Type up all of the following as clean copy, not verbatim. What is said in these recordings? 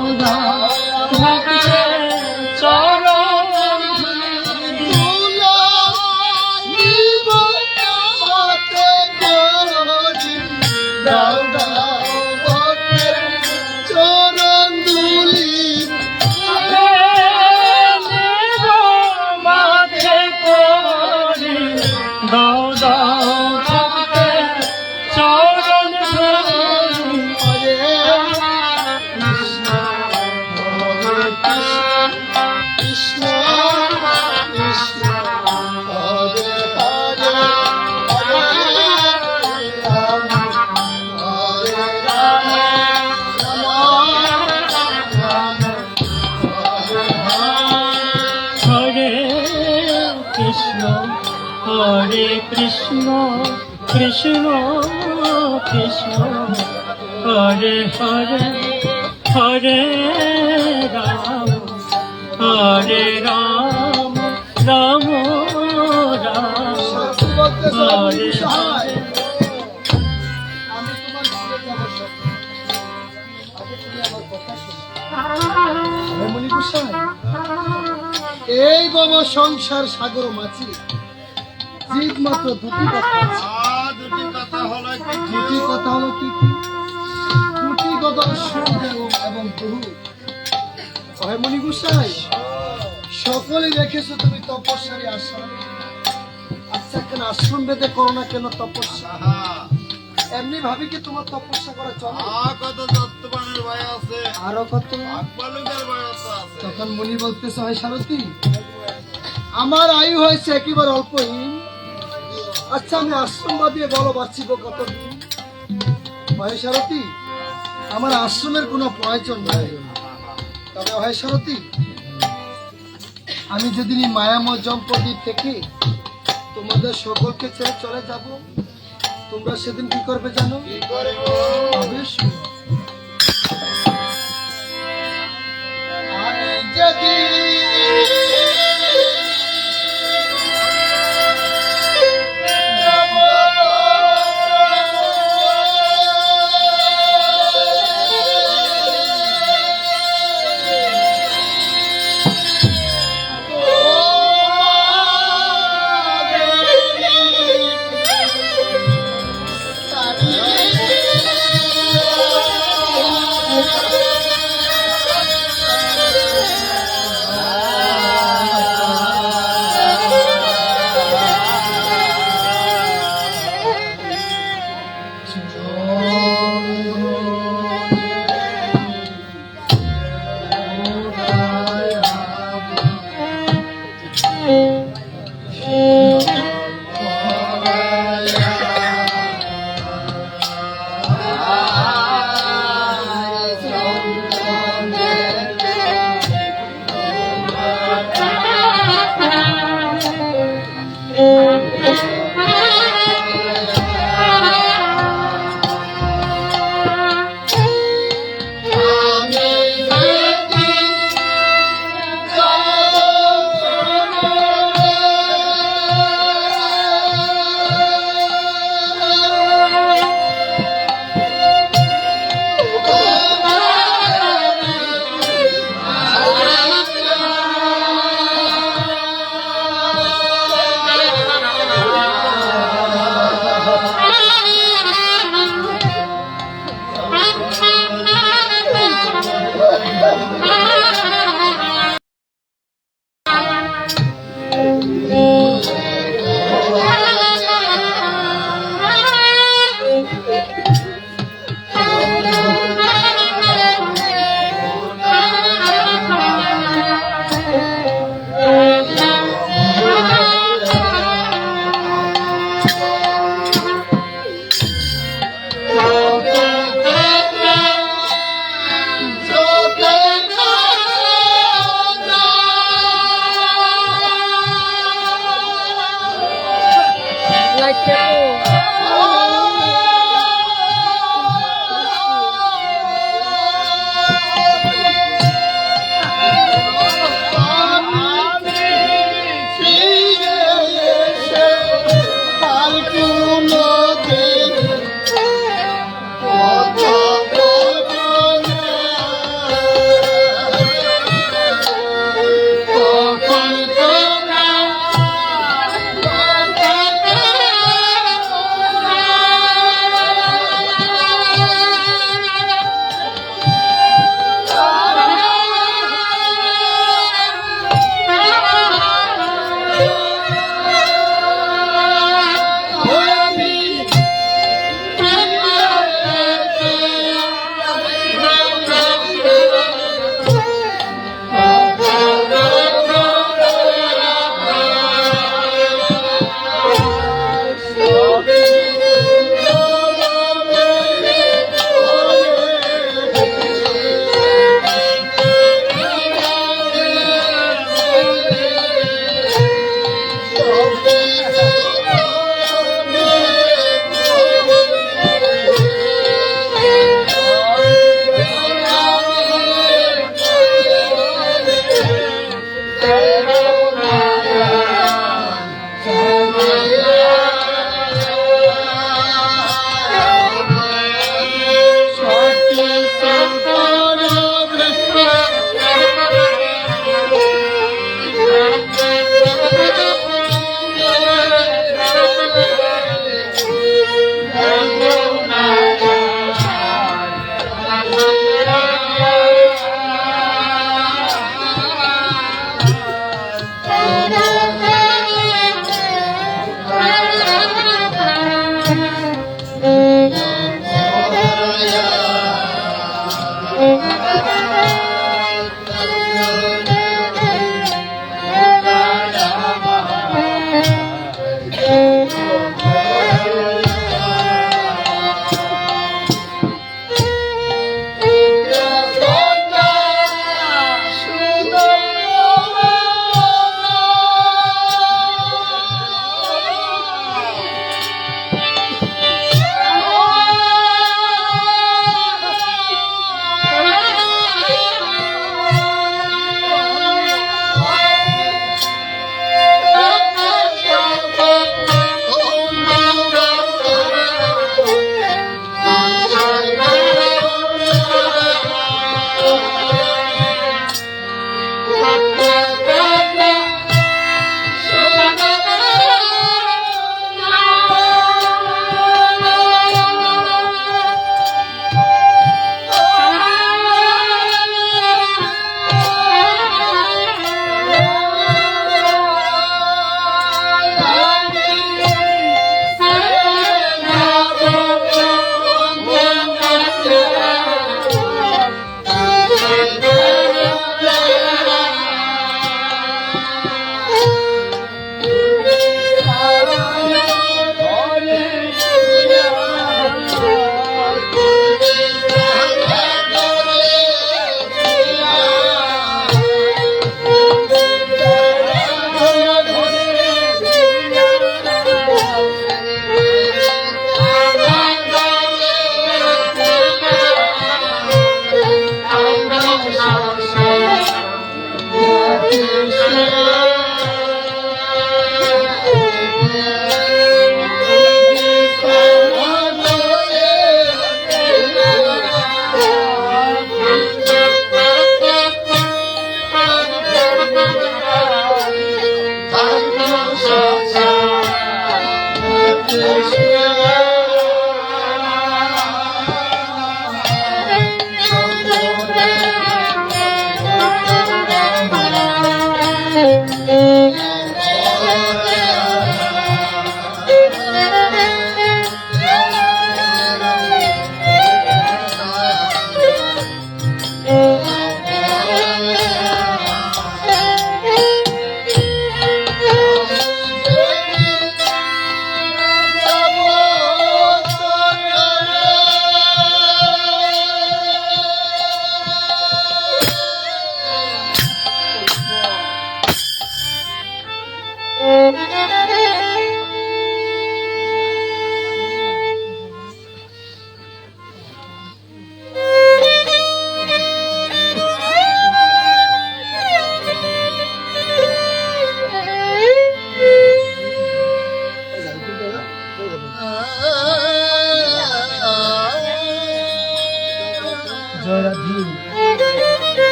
দাও দাও ভক্তের চরণ দাও দাও ভক্তের চরণ ধুলি মাথে করি দাও দাও ভক্তের চরণ ধুলি কৃষ্ণ কৃষ্ণ হরে হরে हरे कृष्ण कृष्ण कृष्ण हरे हरे हरे राम राम राम हरे हरे এই বাবা সংসার সাগর মাছি জীব মাত্র দুটি কথা আছে। দুটি কথা হলো কি দুটি কথা সুদেব এবং বহু। হয় মনি গোসাই সকলে দেখেছো তুমি তপস্যারী আশ্রম। আচ্ছা কেন আশ্রম বেদে করো না কেন তপস্যা? এমনি ভাবি কি তোমার তপস্যা করা চলে? কত দত্তবানের ভয় আছে, আরো কত আকবালুদের ভয় আছে। তখন মুনি বলতেছে হয় সারথি আমার আয়ু হয়েছে একেবারে অল্পহীন। আচ্ছা আমি আশ্রম বাদিয়ে বলো বাঁচিব কতদিন? হয় সারথি আমার আশ্রমের কোনো প্রয়োজন নাই। তবে হয় সারথি আমি যেদিন মায়াময় জম্পদ্বীপ থেকে তোমাদের সকলকে ছেড়ে চলে যাব তোমরা সেদিন কি করবে জানো? অবশ্যই আমি যদি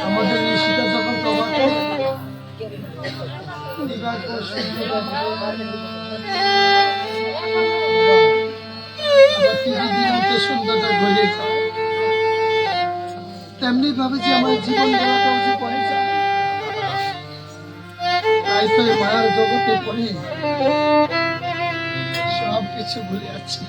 আমাদের ঋষিটা যখন সুন্দরটা ঘুরে যায়, তেমনি ভাবে যে আমার জীবন গেলাটাও যে পড়ে যায়। তাই তো এই মায়ার জগতে পড়ে সব কিছু ভুলে যাচ্ছি।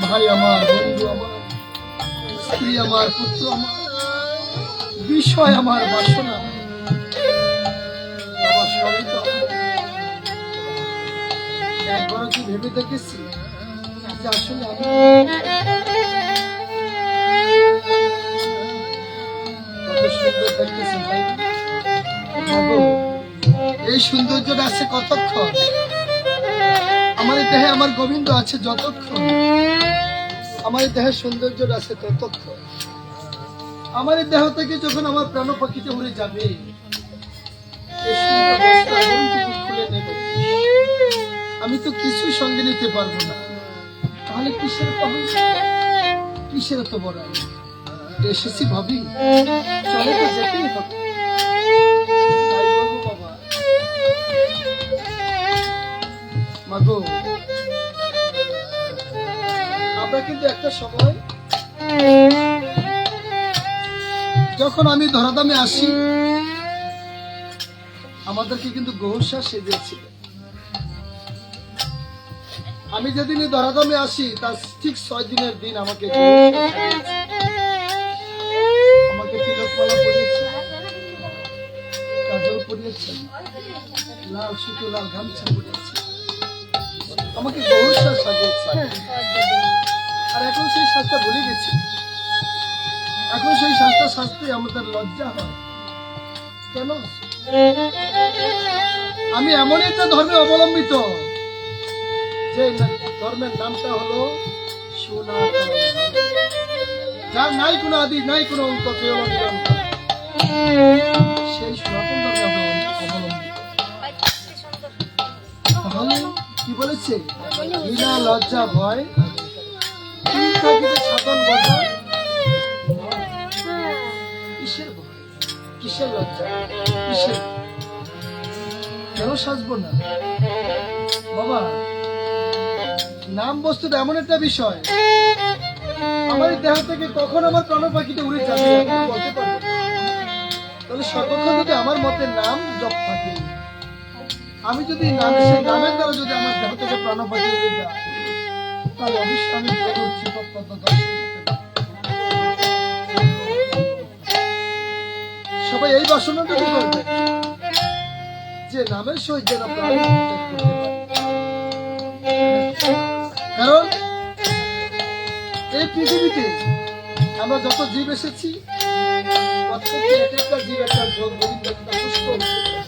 ভাই আমার, বন্ধু আমার, স্ত্রী আমার, পুত্র আমার, বিষয় আমার, বাসনা সবই তো একবারও কি ভেবে দেখেছি যে আসলে আমি কত সুন্দর দেখতেছি ভাই। এই সৌন্দর্যটা আছে কতক্ষণ, আমার দেহে আমার গোবিন্দ আছে যতক্ষণ, আমার দেহে সৌন্দর্য আছে ততক্ষণ। আমার দেহ থেকে যখন আমার প্রাণ পাখিতে উড়ে যাবে, খুলে নেব, আমি তো কিছু সঙ্গে নিতে পারবো না। তাহলে কিসের পাবো, কিসের তো বড় এসেছি ভাবি, চলে তো যেতেই হবে। তাই বলবো বাবা, মাগো আমরা কিন্তু একটা সময় যখন আমি ধরাধামে আসি, আমাদেরকে কিন্তু গৌসা সেজেছিল। আমি যেদিন ধরাধামে আসি তার ঠিক 6 দিনের দিন আমাকে তিলকমালা পরিয়েছে, কাজল পরিয়েছে, লাল সুতো লাল গামছা পরিয়েছে, আমাকে গৌসা সাজিয়েছে। আর এখন সেই সাজটা ভুলে গেছি, এখন সেই সাজটা সাজতে আমাদের লজ্জা হয় কেন? আমি এমন একটা ধর্মে অবলম্বিত যে ধর্মের নামটা হলো সনাতন, যার নাই কোনো আদি, নাই কোনো অন্ত, সেই সনাতন ধর্মে অবলম্বিত। তাহলে কি বলেছে, বিনা লজ্জা ভয় সাধন বসা, কিসের ভয়, কিসের লজ্জা, কিসের, কেন সাজবো না বাবা? নাম বস্তুটা এমন একটা বিষয়, আমার দেহ থেকে কখন আমার প্রাণ পাখিতে উড়ে যাবে বলতে পারবো। তাহলে সর্বক্ষণ যদি আমার মতে নাম জপ থাকে, আমি যদি নামের দ্বারা যদি আমার দেহ থেকে প্রাণ পাখি উড়ে যায়, তাহলে অবশ্যই আমি প্রভুর চিরপদ্ম দর্শন করতে পারবো। সবাই এই বাসনাটুকু করবে যে নামের সহিত যেন প্রাণী ত্যাগ করতে পারে। কারণ এই পৃথিবীতে আমরা যত জীব এসেছি প্রত্যেকটা এক একটা জীব একটা গোবিন্দ একটা পুষ্প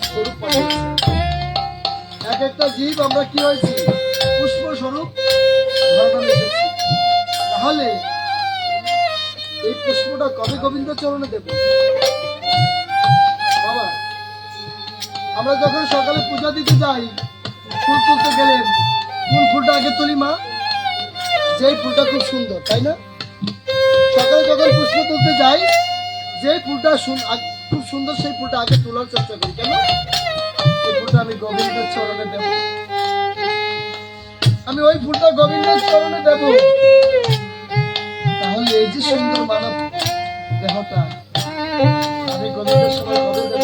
স্বরূপ পাঠিয়েছে। এক একটা জীব আমরা কি হয়েছি পুষ্প স্বরূপ ধারণা এসেছি। তাহলে এই পুষ্পটা কবে গোবিন্দ চরণে দেব? বাবা, আমরা যখন সকালে পূজা দিতে যাই, ফুল তুলতে গেলেন, কোন ফুলটা আগে তুলি মা? যেই ফুলটা খুব সুন্দর, তাই না? সকালে যখন পুষ্প তুলতে যাই, যে ফুলটা খুব সুন্দর সেই ফুলটা আগে তোলার চেষ্টা করি। কেন? এই ফুলটা আমি গোবিন্দের চরণে দেব, আমি ওই ফুলটা গোবিন্দের চরণে দেব। তাহলে এই যে সুন্দর মানব দেহটা আমি গোবিন্দের সময় কবে দেব?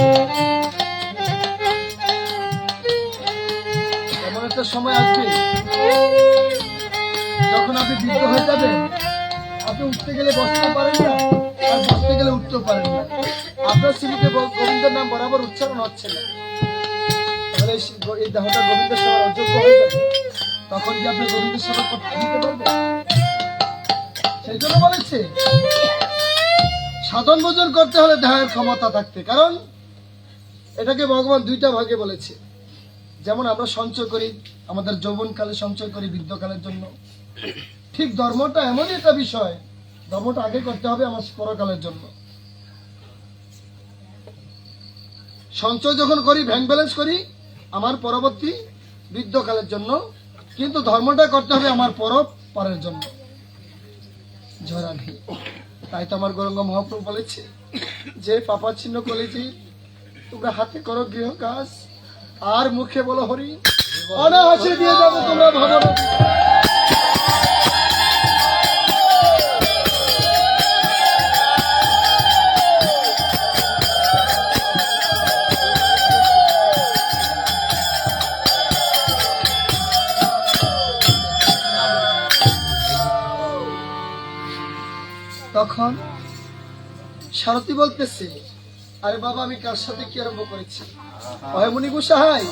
এমন একটা সময় আসবে যখন আপনি বৃদ্ধ হয়ে যাবেন, আপনি উঠতে গেলে বসতে পারেন না, আর বসতে গেলে উঠতেও পারেন না, আপনার স্মৃতিতে গোবিন্দের নাম বরাবর উচ্চারণ হচ্ছে না। তাহলে এই দেহটা গোবিন্দের সেবার অযোগ্য হয়ে যাবে। তখন কি আপনি গোবিন্দের সেবা করতে দিতে পারবেন? সেই জন্য বলেছে সাধন ভোজন করতে হলে দেহের ক্ষমতা থাকতে। কারণ এটাকে ভগবান দুইটা ভাগে বলেছে। যেমন আমরা সঞ্চয় করি আমাদের যৌবনকালে, সঞ্চয় করি বৃদ্ধকালের জন্য, ঠিক ধর্মটা এমনই একটা বিষয়, ধর্মটা আগে করতে হবে আমার পরকালের জন্য। সঞ্চয় যখন করি, ব্যাংক ব্যালেন্স করি আমার পরবর্তী বৃদ্ধকালের জন্য, কিন্তু ধর্মটা করতে হবে আমার পরের জন্য। জয় রাধে। তাই তো আমার গৌরাঙ্গ মহাপ্রভু বলেছে যে পাপাচ্ছিন্ন কলেজি তোমরা হাতে করো গৃহ কাজ আর মুখে বলো হরি, অনায়াসে দিয়ে যাবো তোমরা ভাবনা। তখন সারথী বলতেছে, আরে বাবা আমি কার সাথে কি আরম্ভ করেছি? মুনি গোসাই,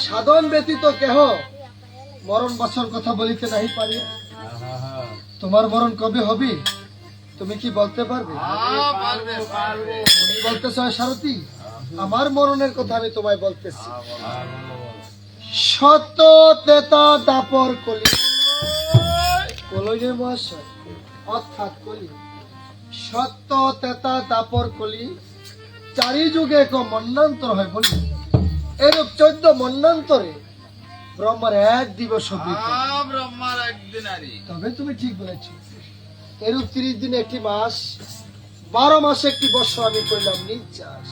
সাধন ব্যতীত কেহ মরণ বাছর কথা বলিতে নাহি পারে। তোমার মরণ কবে হবে তুমি কি বলতে পারবে? বলতেছ সারথী, আমার মরণের কথা আমি তোমায় বলতেছি। সত্য তেতা দাপর কলি, কলইয়ের মহাশয় অর্থাৎ কলি, সত্য তেতা দাপর কলি, চারি যুগে এক মন্বন্তর হয় বলি। এরূপ 14 মন্বন্তরে ব্রহ্মার এক দিবস তবে তুমি ঠিক বলেছ। এরূপ 30 দিনে একটি মাস, 12 মাসে একটি বৎসর আমি করলাম নির্যাস।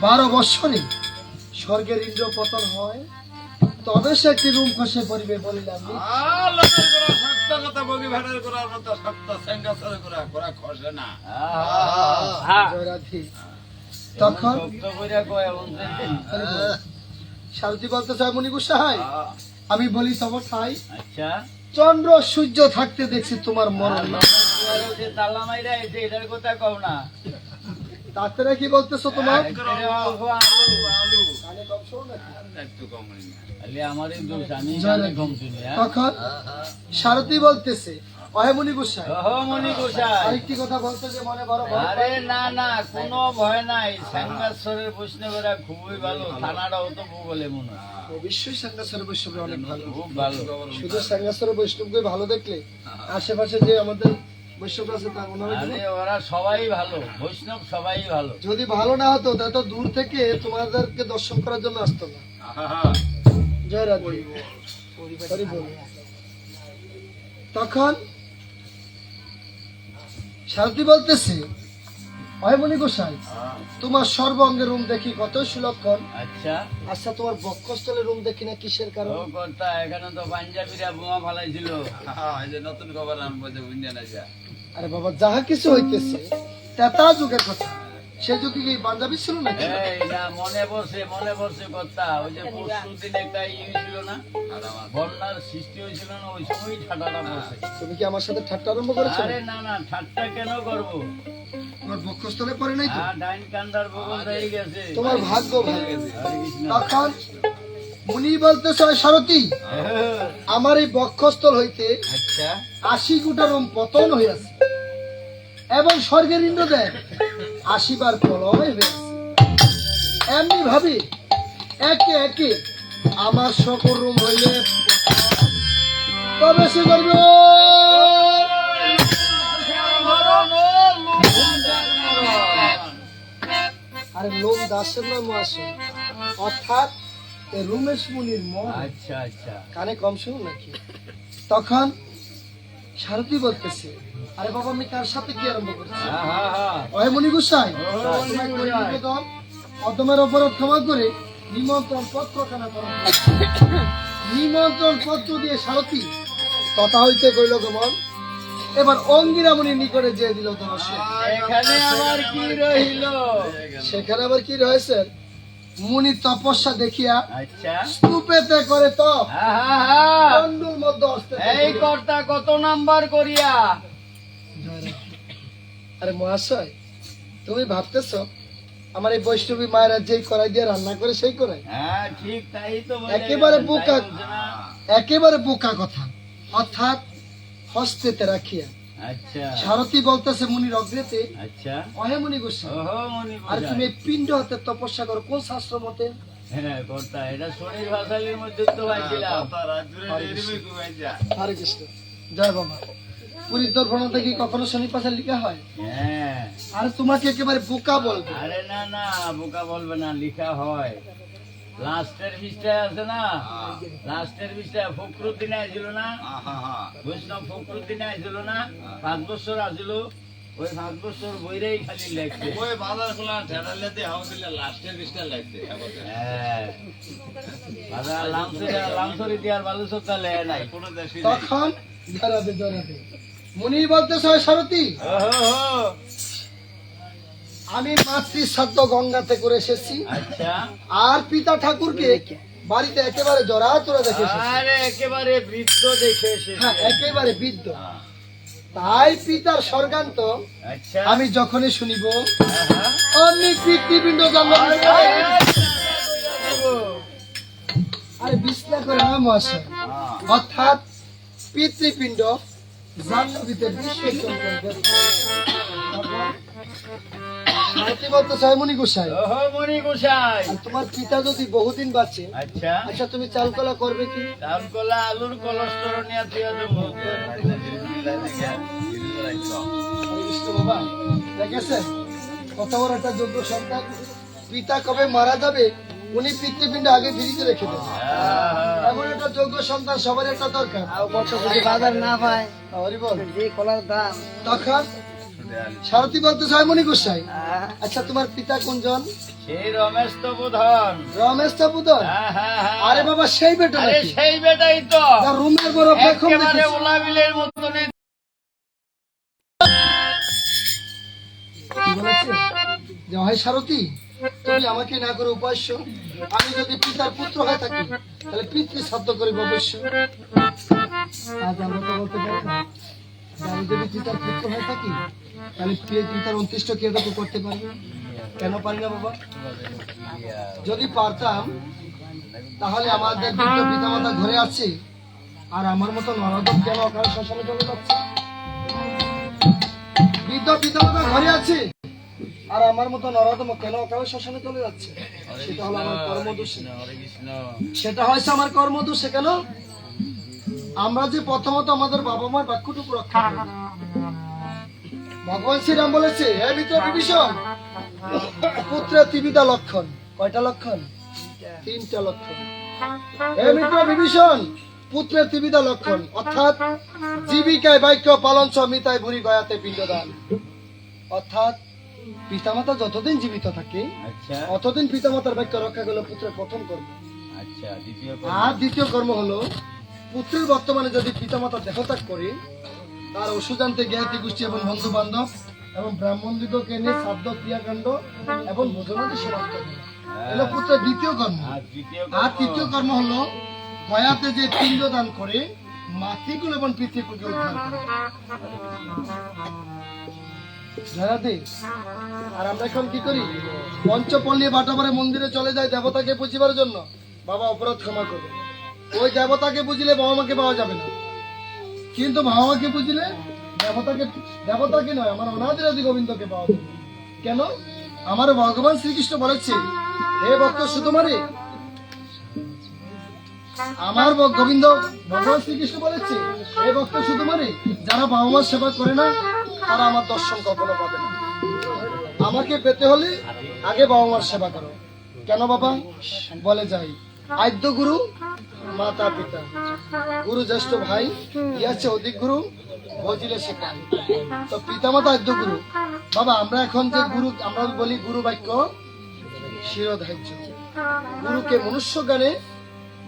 12 বৎসরে স্বর্গের ইন্দ্র পতন হয়, তবে সে একটি রুম খসে পড়িবে বলিলাম। তখন সারথী বলতে চাই, মুনি গোসাই আমি বলি তব ঠাই, চন্দ্র সূর্য থাকতে দেখছি তোমার মরণ। ডাক্তারে কি বলতেছো তোমার? তখন সারথী বলতেছে, মুনি গোসাই আরেকটি কথা বলতে যে মনে বড় ভয়। আরে না না, কোনো ভয় নাই। সাঙ্গাশ্বরের বৈষ্ণবেরা খুবই ভালো, থানাটাও তো বলে মনে হয়। অবশ্যই সাঙ্গাশ্বরের বৈষ্ণব অনেক ভালো, খুব ভালো। শুধু সাঙ্গাশ্বরের বৈষ্ণবকে ভালো দেখলে আশেপাশে যে আমাদের বৈষ্ণব আছে তার মনে হয় ওরা সবাই ভালো, বৈষ্ণব সবাই ভালো। যদি ভালো না হতো তাহলে তো দূর থেকে তোমাদেরকে দর্শন করার জন্য আসতো না। জয় রাধে। তখন সারথী বলতেছে, মুনি গোসাই তোমার সর্ব অঙ্গের রুম দেখি কত সুলক্ষণ। আচ্ছা তোমার বক্ষস্থলে রুম দেখি না, কিসের কারণ? এখানে তো পাঞ্জাবিরা বোমা ফালাইছিল, নতুন খবর আরে বাবা যাহা কিছু হইতেছে তেতা যুগের কথা, সে যুগে কি পাঞ্জাবি ছিল নাকি? মনে পড়ছে কথা, ওই যে পরশু দিন একটা ছিল না, বন্যার সৃষ্টি হয়েছিল না, ওই সময় ঠান্ডাটা বসে। তুমি কি আমার সাথে ঠাট্টা আরম্ভ করেছো? আরে না না, ঠাট্টা কেন করবো? তোমার বক্ষস্থলে পড়ে নাই তো? ডাইন কান্দার বগল হয়ে গেছে। তোমার ভাগ্য ভালো। হরে কৃষ্ণ। তখন মুনি বলতেছে, "ওই সারথি, আমার এই বক্ষস্থল হইতে আচ্ছা 80 গোটা রোম পতন হইয়াছে এবং স্বর্গের ইন্দ্রদেব 80 বার প্রলয় হয়েছে। এমনি ভাবি একে একে আমার সকল রোম হইলে তবে সে করবে আরে লোম দাসের নাম আসে, অর্থাৎ এই রমেশ মুনির মন। আচ্ছা আচ্ছা। কানে কম শুনুন নাকি? তখন সারথি বলতেছে, আরে বাবা আমি কার সাথে কি আরম্ভ করছি? ওহে মুনি গোসাই, তোমায় করি নিবেদন, অদমের অপরাধ ক্ষমা করে নিমন্ত্রণ পত্রখানা করো। নিমন্ত্রণ পত্র দিয়ে সারথি তথা হইতে কইল গমন। এবার অঙ্গিরা মুনির নিকটে যে দিল ধনুষ্য। এখানে আমার কি রইল? সেখানে আবার কি রয়েছে? মুনি তপস্যা দেখিয়া আচ্ছা স্তূপেতে করে তপ, আহা, কণ্ডুর মধ্যে অস্তে। এই কর্তা কত নাম্বার করিয়া? আরে মহাশয়, তুমি ভাবতেছ আমার এই বৈষ্ণবী মায়েরা যেই করাই দিয়ে রান্না করে সেই করাই? হ্যাঁ ঠিক তাই তো বলে একেবারে গেলেন, বোকা, তাই বলছে না? একেবারে বোকা কথা। অর্থাৎ হস্তেতে রাখিয়া আচ্ছা সারথি বলতেছে মুনির অগ্রেতে, আচ্ছা। অহে মুনি গোসাই, ওহো মনি আর বুঝাই। তুমি এই পিণ্ড হাতে তপস্যা করো কোন শাস্ত্র মতে? হ্যাঁ কর্তা, এটা শরীর ভাষালির মধ্যে তো পাইছিলাম। হরে কৃষ্ণ, জয় বাবা। পুরীর দর্পণতে কি কখনো শনি পাশে লিখা হয়? হ্যাঁ আর তোমাকে একেবারে বোকা বলবে। আরে না না, বোকা বলবে না, লিখা হয়। লাস্টের পৃষ্ঠায় আছে না, লাস্টের পৃষ্ঠায় ফখরুদ্দিন আইছিল না, বৈষ্ণব ফখরুদ্দিন আইছিল না, 5 বছর আসিল, ওই 5 বছর বইরেই খালি লেখছে। হ্যাঁ দাদা লামসরি দিয়ার বালুসত্তা লেয় নাই কোনো দেশে। তখন জরাবে জরাবে মুনি বলতেছে, ওই সারথি, ওহো আমি মাতৃ শ্রাদ্ধ গঙ্গাতে করে এসেছি, আচ্ছা। আর পিতা ঠাকুরকে বাড়িতে একেবারে জরা তোরা দেখে এসেছি। আরে একেবারে বৃদ্ধ দেখে এসেছে। হ্যাঁ, একেবারে বৃদ্ধ। তাই পিতার স্বর্গান্ত আচ্ছা আমি যখনই শুনিব আহা। অমনি পিতৃপিণ্ড জন্ম নিবে। আরে বিস্তার করে না মহাশয়, অর্থাৎ পিতৃপিণ্ড জাহ্নবীতে বিসর্জন করবে। সারথি বলতেছে, হয় মুনি গোসাই, ওহো মনি গোসাই। আর তোমার পিতা যদি বহুদিন বাঁচে, আচ্ছা আচ্ছা তুমি চালকলা করবে কি? ধান কলা আলুর কলস্টর নিয়ে দিয়ে দেবো। হরে কৃষ্ণ বাবা, দেখেছেন কত বড় একটা যোগ্য সন্তান। পিতা কবে মারা যাবে উনি পিতৃপিণ্ড আগে ফিরিতে রেখে দেন। এমন একটা যোগ্য সন্তান সবার একটা দরকার। বাজার না পায় হরি বল। যে কলার দাম তখন সারথি বলতে চায় মুনি গোসাই, আচ্ছা তোমার পিতা কোনজন? সেই রমেশ তো বোধন। রমেশ তাপুদন? আরে বাবা সেই বেটা আরে নাকি? সেই বেটাই তো, তার রুমের বড় পেখম একেবারে দেখেছি। ওলাবিলের মতন। কি বলেছে যে হয় সারথি, তুমি আমাকে না করে উপাস্য, আমি যদি পিতার পুত্র হয়ে থাকি তাহলে পিতৃ শ্রাদ্ধ করিব অবশ্য। আজ আমরা তো বলতে পারি না যে আমি যদি পিতার পুত্র হয়ে থাকি তাহলে পিতার অন্ত্যেষ্ট ক্রিয়াটা করতে পারি। কেন পারি না বাবা? যদি পারতাম তাহলে আমাদের বৃদ্ধ পিতামাতা ঘরে আছে, আর আমার মতো নরদম কেন অকাল শ্মশানে চলে যাচ্ছে? বৃদ্ধ পিতামাতা ঘরে আছে, আর আমার মতো নরদম কেন অকাল শ্মশানে চলে যাচ্ছে? সেটা হলো আমার কর্মদোষে। হরে কৃষ্ণ। সেটা হয়েছে আমার কর্মদোষে। কেন? আমরা যে প্রথমত আমাদের বাবা মার বাক্যটুকু রক্ষা করি। ভগবান শ্রীরাম বলেছে, হে মিত্র বিভীষণ, পুত্রের ত্রিবিধা লক্ষণ। কয়টা লক্ষণ? 3টা লক্ষণ। হে মিত্র বিভীষণ, পুত্রের ত্রিবিধা লক্ষণ, অর্থাৎ জীবিকায় বাক্য পালন সমিতায় ভুরি গয়াতে পিণ্ডদান। অর্থাৎ পিতামাতা যতদিন জীবিত থাকে আচ্ছা অতদিন পিতামাতার বাক্য রক্ষা করলো পুত্রের প্রথম কর্ম। আচ্ছা দ্বিতীয় আর দ্বিতীয় কর্ম হলো পুত্রের বর্তমানে যদি পিতামাতা দেহত্যাগ করে তার ওষুধান্তে জ্ঞাতি গোষ্ঠী এবং বন্ধু বান্ধব এবং ব্রাহ্মণদিগকে এনে শ্রাদ্ধ ক্রিয়াকাণ্ড এবং ভোজনাদি সমাপ্ত করা। এলো পুত্রের দ্বিতীয় কর্ম। আর তৃতীয় আর তৃতীয় কর্ম হলো গয়াতে যে পিণ্ডদান করে মাতৃকুল এবং পিতৃকুলকে উদ্ধার করে। জানাতে আর আমরা এখন কি করি? পঞ্চপল্লী বাটাবারে মন্দিরে চলে যাই দেবতাকে পুজিবার জন্য। বাবা অপরাধ ক্ষমা করবে। ওই দেবতাকে বুঝলে বাবা মাকে পাওয়া যাবে না, কিন্তু বাবা মাকে বুঝলে দেবতাকে নয়, আমার অনাদিরাদি গোবিন্দকে পাওয়া যাবে। কেন? আমার ভগবান শ্রীকৃষ্ণ বলেছে, হে ভক্ত সুতমারে, আমার গোবিন্দ ভগবান শ্রীকৃষ্ণ বলেছে, হে ভক্ত সুতমারে, যারা বাবা মার সেবা করে না তারা আমার দর্শন কখনো পাবে না। আমাকে পেতে হলে আগে বাবা মার সেবা করো। কেন বাবা? বলে যাই, আদ্য গুরু মাতা পিতা, গুরু জ্যেষ্ঠ ভাই, ইয়াছে অধিক গুরু ভজিলে শেখায়। তো পিতা মাতা আদ্য গুরু। বাবা আমরা এখন যে গুরু, আমরা বলি গুরু বাক্য শিরোধার্য। গুরুকে মনুষ্য জ্ঞানে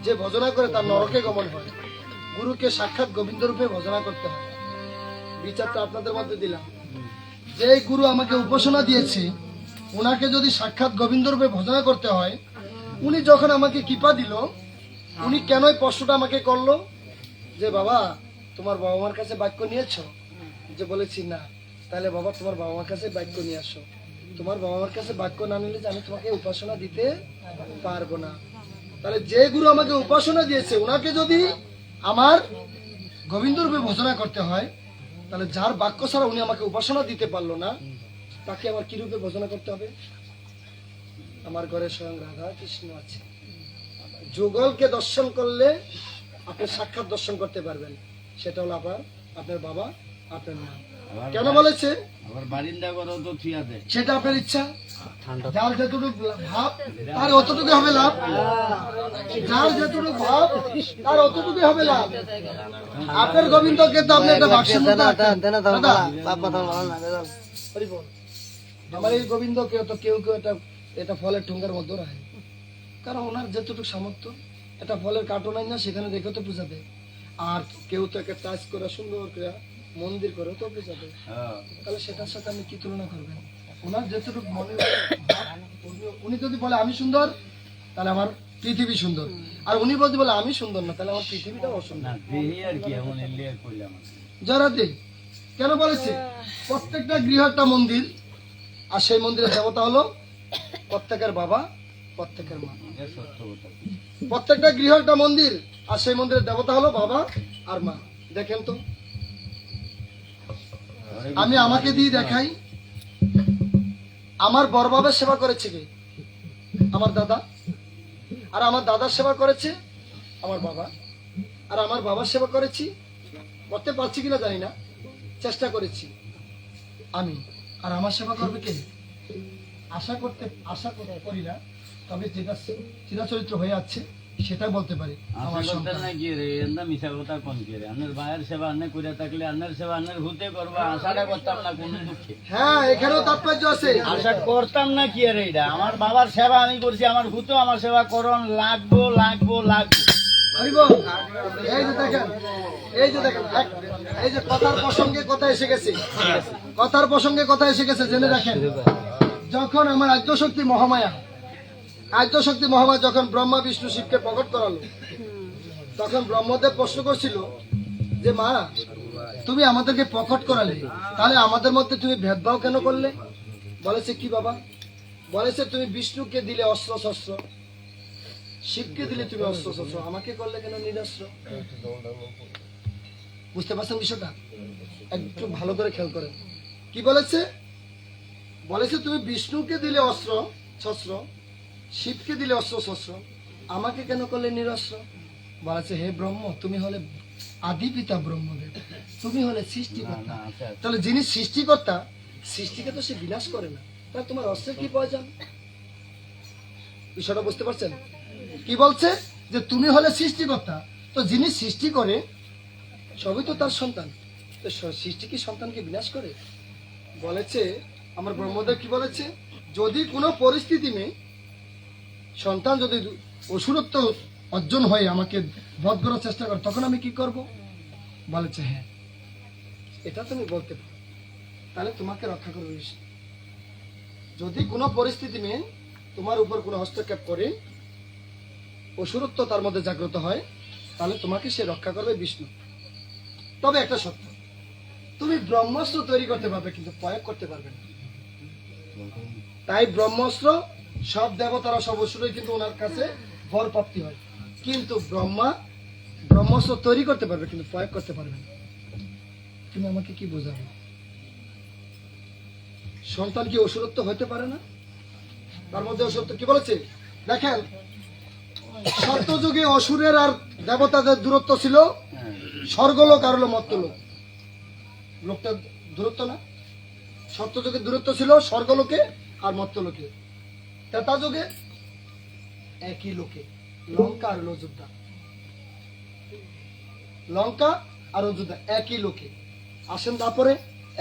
যে ভজনা করে তার নরকে গমন হয়। গুরুকে সাক্ষাৎ গোবিন্দ রূপে ভজনা করতে হয়। বিচারটা আপনাদের মধ্যে দিলাম। যে গুরু আমাকে উপাসনা দিয়েছে, ওনাকে যদি সাক্ষাৎ গোবিন্দ রূপে ভজনা করতে হয়, উনি যখন আমাকে কৃপা দিল, উনি কেন এই প্রশ্নটা আমাকে করলো যে বাবা তোমার বাবা মার কাছে বাক্য নিয়েছো? যে বলেছি না। তাহলে বাবা তোমার বাবা মার কাছে বাক্য নিয়ে আসো। তোমার বাবা মার কাছে বাক্য না নিলে যে আমি তোমাকে উপাসনা দিতে পারবো না। তাহলে যে গুরু আমাকে উপাসনা দিয়েছে, ওনাকে যদি আমার গোবিন্দ রূপে ভজনা করতে হয়, তাহলে যার বাক্য ছাড়া উনি আমাকে উপাসনা দিতে পারলো না, তাকে আমার কি রূপে ভজনা করতে হবে? আমার ঘরে স্বয়ং রাধা কৃষ্ণ আছে। যুগলকে দর্শন করলে আপনি সাক্ষাৎ দর্শন করতে পারবেন। সেটা হলো আপনার বাবা, আপনার মা। কেন বলেছে? আবার বারিন্দা করো তো থিয়াতে। সেটা আপনার ইচ্ছা। যার যতটুকু ভাব তার অতটুকু হবে লাভ। যার যতটুকু ভাব তার অতটুকু হবে লাভ। আপনার গোবিন্দকে তো আপনি একটা বাক্সের মধ্যে রাখেন। দাদা, হরি বল। আমার এই গোবিন্দকে তো কেউ কেউ এটা ফলের ঠোঙ্গার মধ্যে রাখে, কারণ ওনার যতটুকু সামর্থ্য। এটা ফলের কার্টুন না, সেখানে রেখে তো পূজা দেয়। আর কেউ তো একটা টাচ করে সুন্দর করে মন্দির করে তো পূজা দেয়। তাহলে সেটার সাথে আপনি কি তুলনা করবেন? ওনার যতটুকু মনে উনি যদি বলে আমি সুন্দর, তাহলে আমার পৃথিবী সুন্দর। আর উনি যদি বলে আমি সুন্দর না, তাহলে আমার পৃথিবীটা অসুন্দর। জরাতে কেন বলেছে? প্রত্যেকটা গৃহ একটা মন্দির, আর সেই মন্দিরের দেবতা হলো প্রত্যেকের বাবা, প্রত্যেকের মা। প্রত্যেকটা গৃহ একটা মন্দির, আর সেই মন্দিরের দেবতা হলো বাবা আর মা। দেখেন তো, আমি আমাকে দিয়ে দেখাই, আমার বড় বাবার সেবা করেছে কে? আমার দাদা। আর আমার দাদার সেবা করেছে আমার বাবা। আর আমার বাবার সেবা করেছি, করতে পারছি কিনা জানি না, চেষ্টা করেছি আমি। আর আমার সেবা করবে কে? আশা করি না, তবে যেটা চিরাচরিত্র হয়ে আছে সেটা বলতে পারি। আমার সন্তান না কি রে, এন্দা মিছা কথা কোন কি রে? আন্নার ভাইয়ের সেবা আন্নে কইরা থাকলে আন্নার সেবা আন্নার হুতে করবা, আশাটা করতাম না কোন দুঃখে। হ্যাঁ, এখানেও তাৎপর্য আছে। আশা করতাম না কি রে এটা? আমার বাবার সেবা আমি করছি, আমার হুতো আমার সেবা করন লাগবো। হরিব, এই যে দেখেন, এই যে কথার প্রসঙ্গে কথা এসে গেছে, জেনে রাখেন। যখন আমার আদ্যশক্তি মহামায়া যখন ব্রহ্মা বিষ্ণু শিবকে প্রকট করালো, তখন ব্রহ্মদেব প্রশ্ন করছিল যে মা, তুমি আমাদেরকে প্রকট করালে, তাহলে আমাদের মধ্যে তুমি ভেদভাব কেন করলে? বলেছে কি বাবা? বলেছে তুমি বিষ্ণুকে দিলে অস্ত্র শস্ত্র, শিবকে দিলে তুমি অস্ত্র শস্ত্র, আমাকে করলে কেন নিরস্ত্র? বুঝতে পারছেন বিষয়টা? একটু ভালো করে খেয়াল করেন। কি বলেছে? বলেছে তুমি বিষ্ণুকে দিলে অস্ত্র শস্ত্র, শিবকে দিলে অস্ত্র শস্ত্র, আমাকে কেন করলে নিরস্ত্র? বলেছে হে ব্রহ্ম, তুমি হলে আদি পিতা ব্রহ্মদেব, তুমি হলে সৃষ্টিকর্তা। তাহলে যিনি সৃষ্টিকর্তা, সৃষ্টিকে তো সে বিনাশ করে না, তাহলে তোমার অস্ত্রের কি প্রয়োজন? বিষয়টা বুঝতে পারছেন? কি বলছে? যে তুমি হলে সৃষ্টিকর্তা, তো যিনি সৃষ্টি করে সবই তো তার সন্তান, তো সৃষ্টি কি সন্তানকে বিনাশ করে? বলেছে আমার ব্রহ্মদেব কি বলেছে? যদি কোনো পরিস্থিতি নেই, সন্তান যদি অসুরত্ব অর্জন হয়ে আমাকে বধ করার চেষ্টা করে, তখন আমি কি করব? বলেছে হ্যাঁ, এটা তুমি বলতে পারো, তাহলে তোমাকে রক্ষা করবে বিষ্ণু। যদি কোনো পরিস্থিতি নেই, তোমার উপর কোনো হস্তক্ষেপ করে অসুরত্ব তার মধ্যে জাগ্রত হয়, তাহলে তোমাকে সে রক্ষা করবে বিষ্ণু। তবে একটা সত্য, তুমি ব্রহ্মাস্ত্র তৈরি করতে পারবে কিন্তু প্রয়োগ করতে পারবে না। তাই ব্রহ্মাস্ত্র সব দেবতারা সব অসুরই কিন্তু ওনার কাছে বর প্রাপ্তি হয়, কিন্তু ব্রহ্মাস্ত্র তৈরি করতে পারবে কিন্তু প্রয়োগ করতে পারবে না। তুমি আমাকে কি বোঝাবে? সন্তান কি অসুরত্ব হতে পারে না? তার মধ্যে অসুরত্ব কি বলেছে দেখেন, সত্যযুগে অসুরের আর দেবতাদের দূরত্ব ছিল স্বর্গলোক আর হলো মর্ত্যলোক। লোকটা দূরত্ব না, সত্যযুগের দূরত্ব ছিল স্বর্গলোকে আর মর্ত্যলোকে। ত্রেতা যুগে একই লোকে, লঙ্কা আর হলো অযোধ্যা, লঙ্কা আর অযোধ্যা একই লোকে আসেন, তারপরে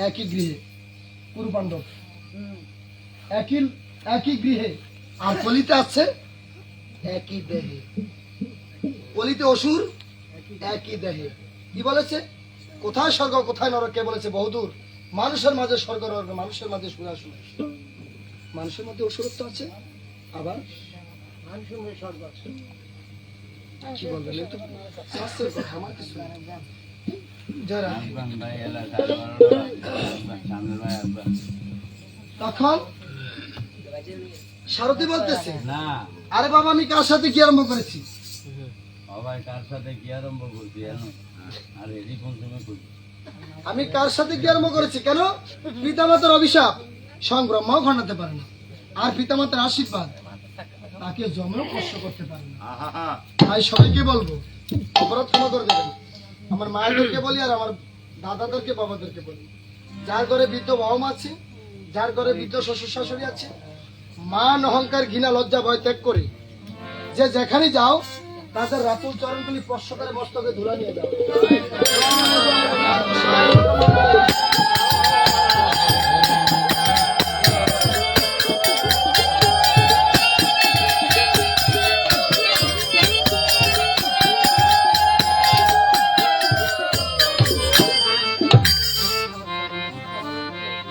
একই গৃহে কুরু পাণ্ডব, একই গৃহে। আর কলিতে আছে একই দেহে, কলিতে অসুর একই দেহে। কি বলেছে? কোথায় স্বর্গ কোথায় নরক? কে বলেছে? বহুদূর। মানুষের মাঝে স্বর্গ নরক, মানুষের মাঝে সুরাসুর। মানুষের মধ্যে অসুরত্ব আছে, আবার মানুষের মধ্যে স্বর্গ আছে। কি বলবেন? এই তো শাস্ত্রের কথা, আমার কিছু না। যারা তখন সারথি বলতেছে, না আরে বাবা আমি কার সাথে কি আরম্ভ করেছি? সবাই কার সাথে কি আরম্ভ করছি জানো? আরে রিপন তুমি কই? আমি কার সাথে কি আরম্ভ করেছি? কেন? পিতামাতার অভিশাপ স্বয়ং ব্রহ্মাও ঘটাতে পারে না, আর পিতামাতার আশীর্বাদ তাকে জমেও কষ্ট করতে পারে না। তাই সবাইকে বলবো অপরাধ ক্ষমা করে দেবেন। আমার মায়েদেরকে বলি আর আমার দাদাদেরকে বাবাদেরকে বলি, যার ঘরে বৃদ্ধ বাবা মা আছে, যার ঘরে বৃদ্ধ শ্বশুর শাশুড়ি আছে, মান অহংকার ঘৃণা লজ্জা ভয় ত্যাগ করে যে যেখানে যাও তাদের রাতুল চরণগুলি স্পর্শ করে মস্তকে ধুলা নিয়ে যাও।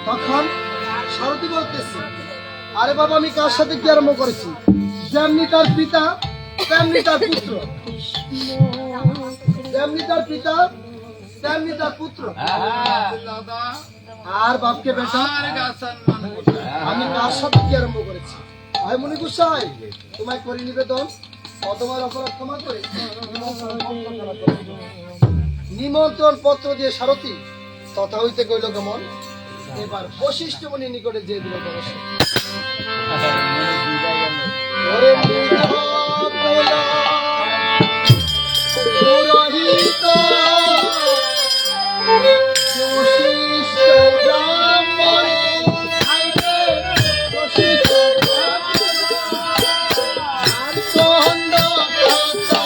তখন সারথি বলতেছে, আরে বাবা আমি কার সাথে কি আরম্ভ করেছি? যেমনি তার পিতা তেমনি তার পুত্র, যেমনি তার পিতা তেমনি তার পুত্র, আর বাপকে বেটা। আমি কার সাথে কি আরম্ভ করেছি? ভাই মনি গুসাই তোমায় করি নিবেদন, অতবার অপরাধ ক্ষমা করে নিমন্ত্রণ পত্র দিয়ে সারথি তথা হইতে কইল গমন। এবার বশিষ্ঠ মুনি নিকটে যে দিল দর্শন। ওরে পুরোহিত বশিষ্ঠ ব্রাহ্মণ খাইতে বশিষ্ঠ আনন্দ আচরণ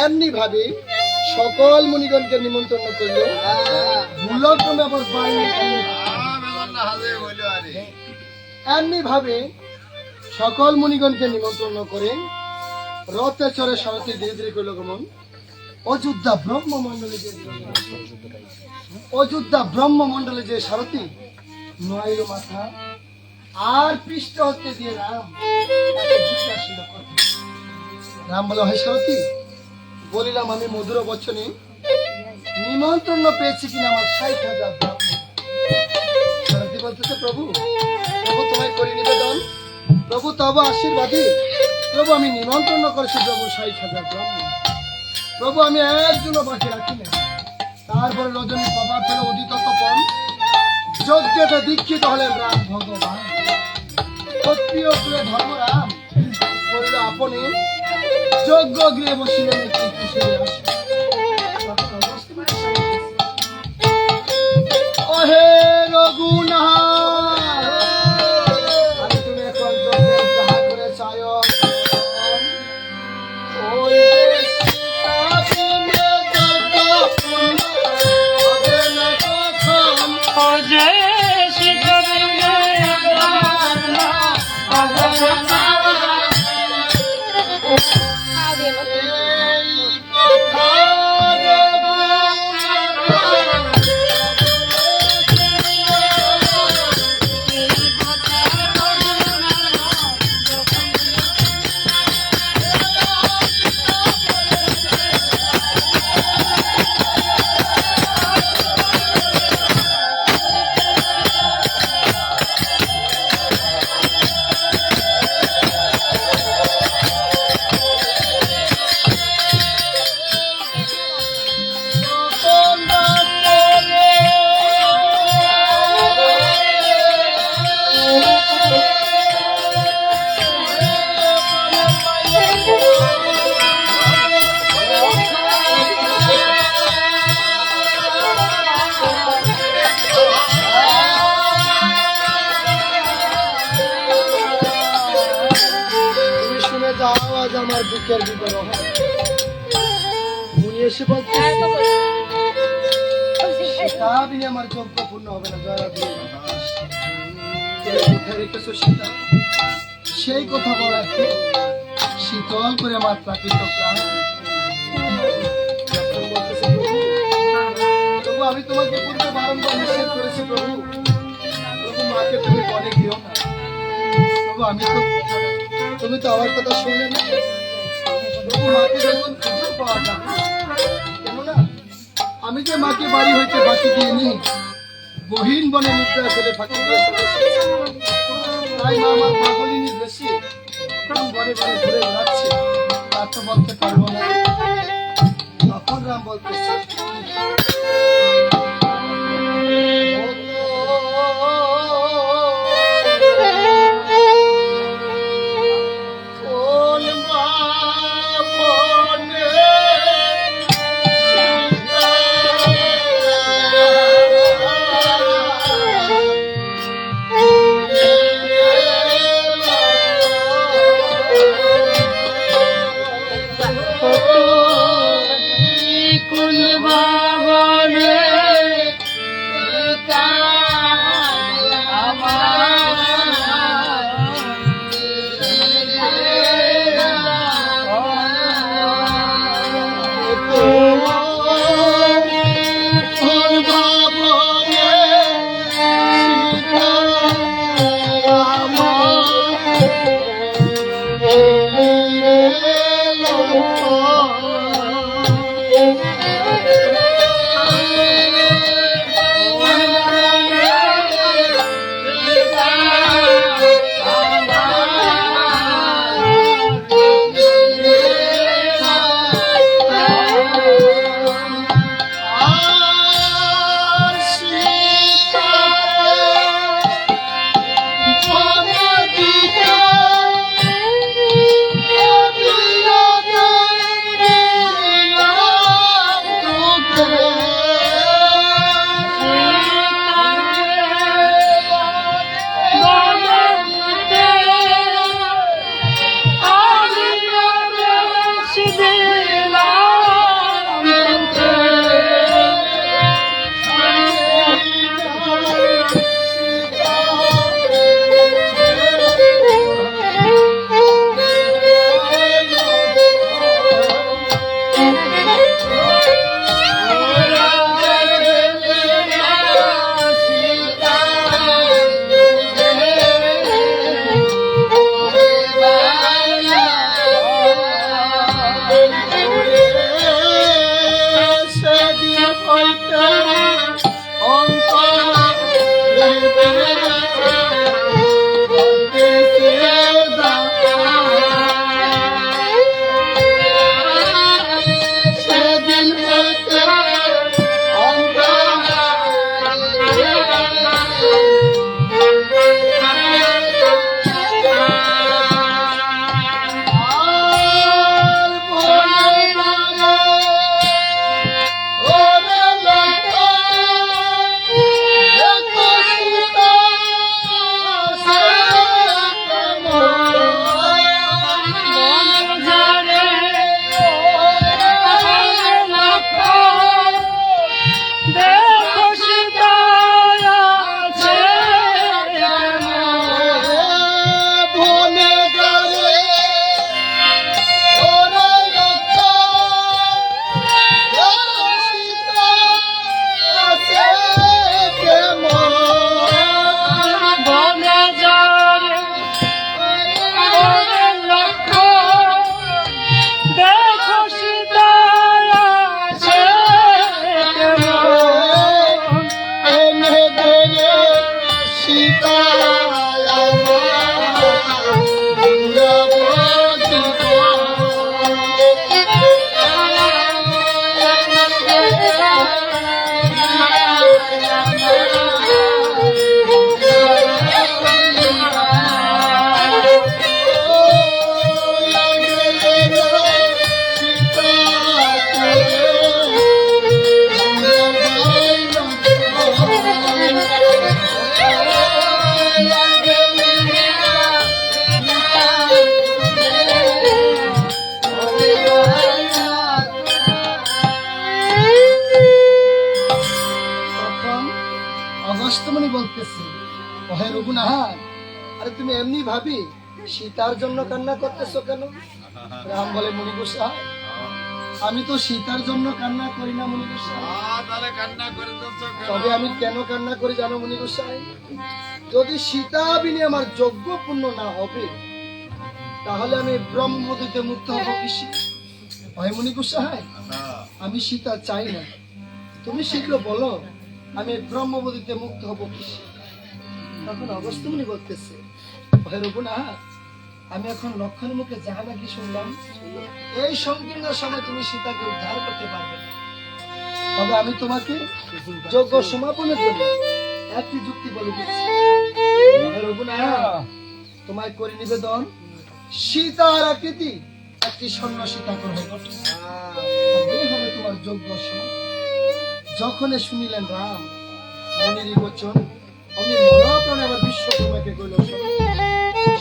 এমনি ভাবে সকল মুনিগণকে নিমন্ত্রণ করল। ভুলক্রমে আবার এমনি ভাবে সকল মুনিগণকে নিমন্ত্রণ করে রথে চড়ে সারথি ধীরে ধীরে করল গমন। অযোধ্যা ব্রহ্মমন্ডলে যে সারথি নয়লো মাথা আর পৃষ্ঠ হতে দিয়ে রাম তাকে জিজ্ঞাসা করতে। রাম বলে, হয় সারথি, বলিলাম আমি মধুর বচনে নিমন্ত্রণ পেয়েছি কিনা আমার 60,000 ব্রাহ্মণ। সারথি বলতেছে, প্রভু প্রভু তোমায় করি নিবেদন, প্রভু তব আশীর্বাদে প্রভু আমি নিমন্ত্রণ করেছি প্রভু 60,000 ব্রাহ্মণ। প্রভু আমি একজনও বাকি রাখি না। তারপরে রজনী বাবা ফেলে উদিত তপন যজ্ঞতে দীক্ষিত হলেন রাম ভগবান। ক্ষত্রিয় কুলে ধর্মরাম করিল আপনি যজ্ঞ গৃহে বসিলেন একটি কিশোরী আসে। ওহে রঘুনাথ, আমি তুমি এখন যজ্ঞে যাহা করে চায়, ওই যে সীতা বিনে যজ্ঞ পূর্ণ হবে না কখন। তুমি শুনে যাও আজ আমার বুকের ভিতর হয়। মুনি এসে বলছে, সীতা বিনে আমার যজ্ঞ পূর্ণ হবে না। জয় রাধে। কোথায় রেখেছো সীতা? সেই কথা বলা একটু শীতল করে আমার প্রাকৃত প্রাণ। তখন বলতেছে, প্রভু আমি তোমাকে পূর্বে বারংবার নিষেধ করেছি প্রভু, প্রভু মাকে তুমি বলে দিও না। প্রভু তুমি তো আমার কথা শুনলে না। প্রভু মাকে যখন খুঁজে পাওয়া যাবে, কেননা আমি যে মাকে বাড়ি হইতে বাকি দিয়ে নি, বহিন বনে নিদ্রা ফেলে ফাঁকি দিয়ে চলে এসেছি। তাই মা আমার পাগলিনী বেশি বনে বনে ঘুরে বেড়াচ্ছে, তা তো বলতে পারবো না। তখন রাম বলতেছে, কুল বাবনে বলতেছে, ওহে রঘুনাথ, আরে তুমি এমনি ভাবি সীতার জন্য কান্না করতেছো কেন? রাম বলে, মুনি গোসাই, আমি তো সীতার জন্য কান্না করি না মুনি গোসাই। তবে আমি কেন কান্না করি জানো মুনি গোসাই? যদি সীতা বিনে আমার যজ্ঞ পূর্ণ না হবে, তাহলে আমি ব্রহ্মদূতে মুক্ত হব কিসে? হয় মুনি গোসাই, আমি সীতা চাই না, তুমি শীঘ্র বলো আমি ব্রহ্মবদীতে মুক্ত হব কিসে? তখন অগস্ত্য মুনি বলতেছে, হয় রঘুনাথ, আমি এখন লক্ষণের মুখে যাহা নাকি শুনলাম, এই সংকীর্ণ সময় তুমি সীতাকে উদ্ধার করতে পারবে না। তবে আমি তোমাকে যজ্ঞ সমাপনের জন্য একটি যুক্তি বলে দিচ্ছি। রঘুনাথ, তোমায় করে নিবেদন, সীতার আকৃতি একটি স্বর্ণ সীতাকর হয়ে ওঠে, তবেই হবে তোমার যজ্ঞ সমাপন। যখন শুনিলেন রাম মনির বচন, আমি মহাপ্রাণে আবার বিশ্বকর্মাকে কইল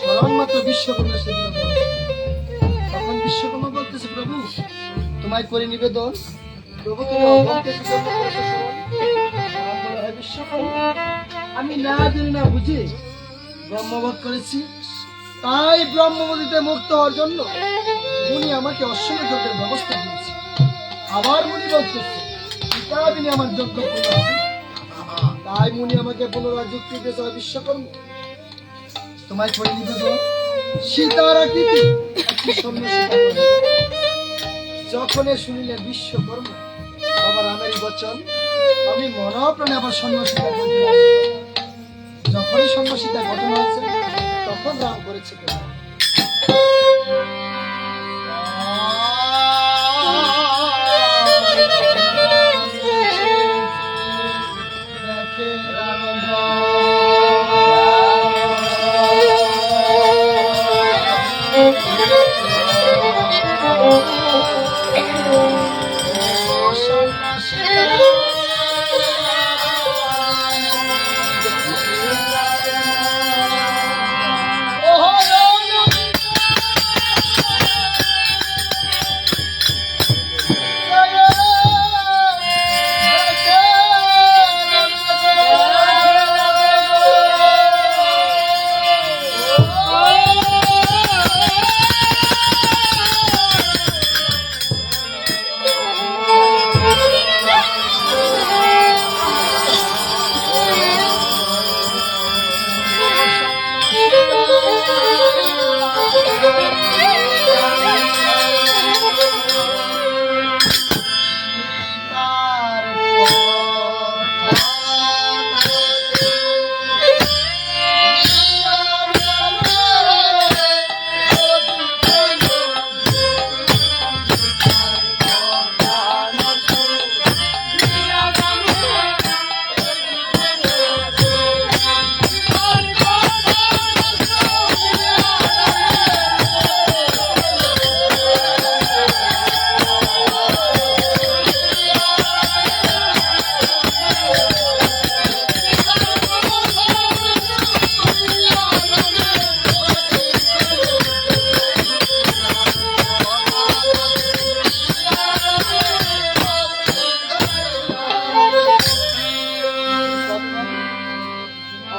স্মরণ মাত্র বিশ্বকর্মা সেদিন বলে। তখন বিশ্বকর্মা বলতেছে, প্রভু তোমায় করে নিবেদন, প্রভু তুমি অভক্তকে কি জন্য করেছো স্মরণ? রাম বলে, হে বিশ্বকর্মা, আমি না জানি না বুঝি ব্রহ্মবধ করেছি, তাই ব্রহ্মবধিতে মুক্ত হওয়ার জন্য মুনি আমাকে অশ্বমেধ যজ্ঞের ব্যবস্থা দিয়েছে। আবার মুনি বলতেছে, সীতা বিনে আমার যজ্ঞ পূর্ণ হবে, তাই মুনি আমাকে পুনরায় যুক্তি দিয়েছে। বিশ্বকর্মা, তোমায় করে নিবেদন, সীতার আকৃতি একটি স্বর্ণ সীতা করে। যখন শুনিলে বিশ্বকর্মা বাবা রামের বচন, আমি মনপ্রাণে আবার স্বর্ণ সীতা করতে। যখনই স্বর্ণ সীতা ঘটনা হয়েছে, তখন রাম করেছে কেন?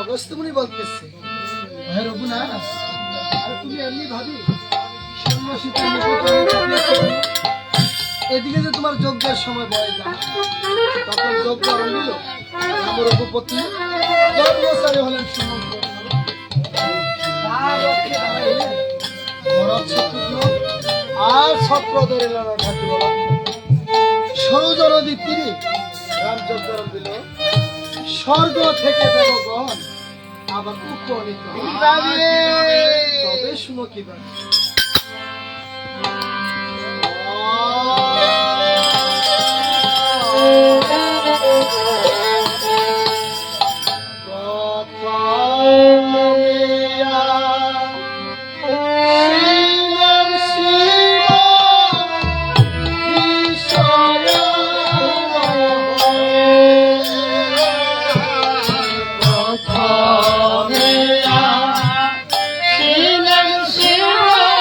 অগস্ত্যমুনি বলতেছে, হে রঘুনাথ, আরে তুমি এমনি ভাবি স্বর্ণ সীতার মুকুট এদিকে যে তোমার যজ্ঞের সময় বয়ে যায়, তখন যজ্ঞ রইল রাম রঘুপতি যজ্ঞচারী হলেন সুমন্ত, তার রক্ষে দাঁড়াইলেন ভরত শত্রুঘ্ন, আর ছত্র ধরিলেন ঠাকুর সরোজ নদীর তীরে রাম যজ্ঞ রইল। স্বর্গ থেকে দেবগণ আবার উপনীত তবে শুনো কিভাবে। Shiva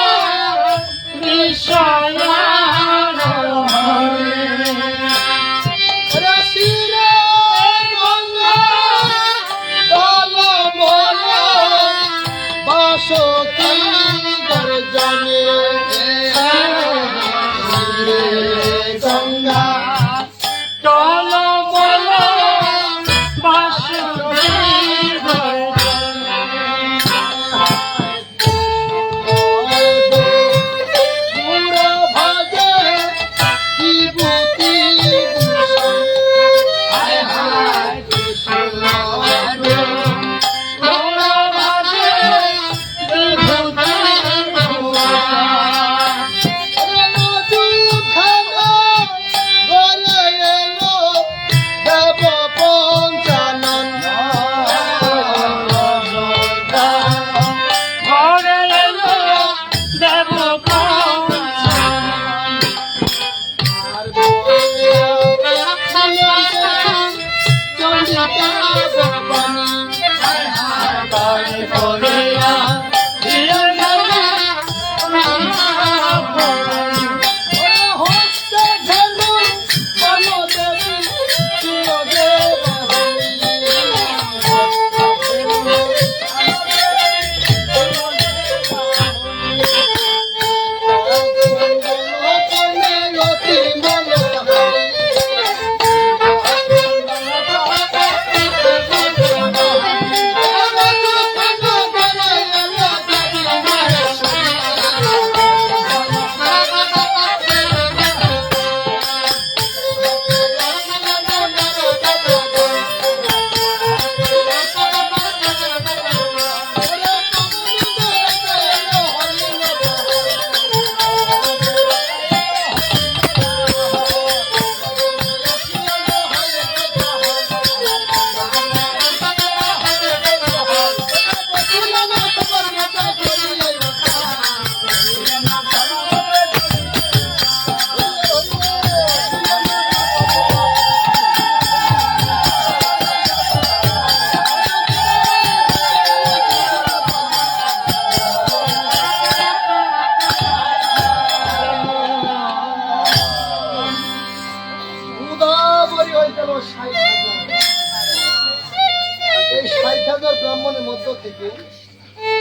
থেকে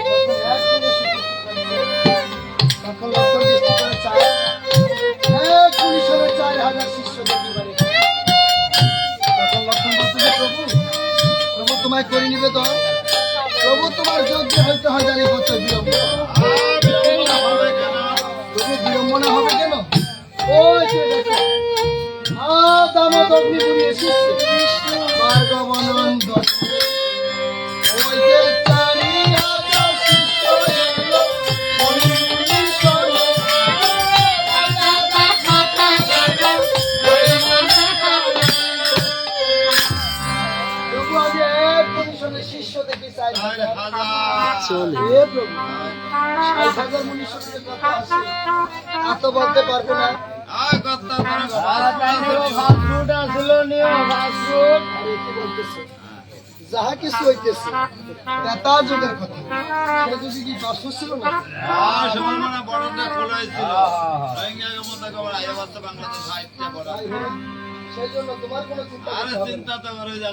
যখন এক করে তখন লক্ষণ দৃষ্টি করে চায় এক পুলিশের 4,000 শিষ্য দেখতে পারে। তখন লক্ষণ বলতেছে, প্রভু প্রভু তোমায় করে নিবে তো, প্রভু তোমার যোগ্য হইতে হয় জানি কত বিলম্ব, প্রভু বিলম্বনা হবে কেন? ওই যে দেখো দামোদ অগ্নিপুরী এসেছে, ভার্গবানন্দ ওই যে 4,000 শিষ্য এলো, মণিপুরী সর্ব। প্রভু আজ এক মনুষ্যের শিষ্য দেখে 4,000 হে প্রভু 60,000 মনুষ্যের কথা আছে, এত বলতে পারবো না। ফাস্টফুড আসলো নিও, ফাস্টফুড আরে কি বলতেছে? যাহা কিছু হইতেছে তা যুগের কথা, সে যদি কি বাস্তব ছিল না? তাই হোক, সেই জন্য তোমার কোনো চিন্তা করতে হবে না।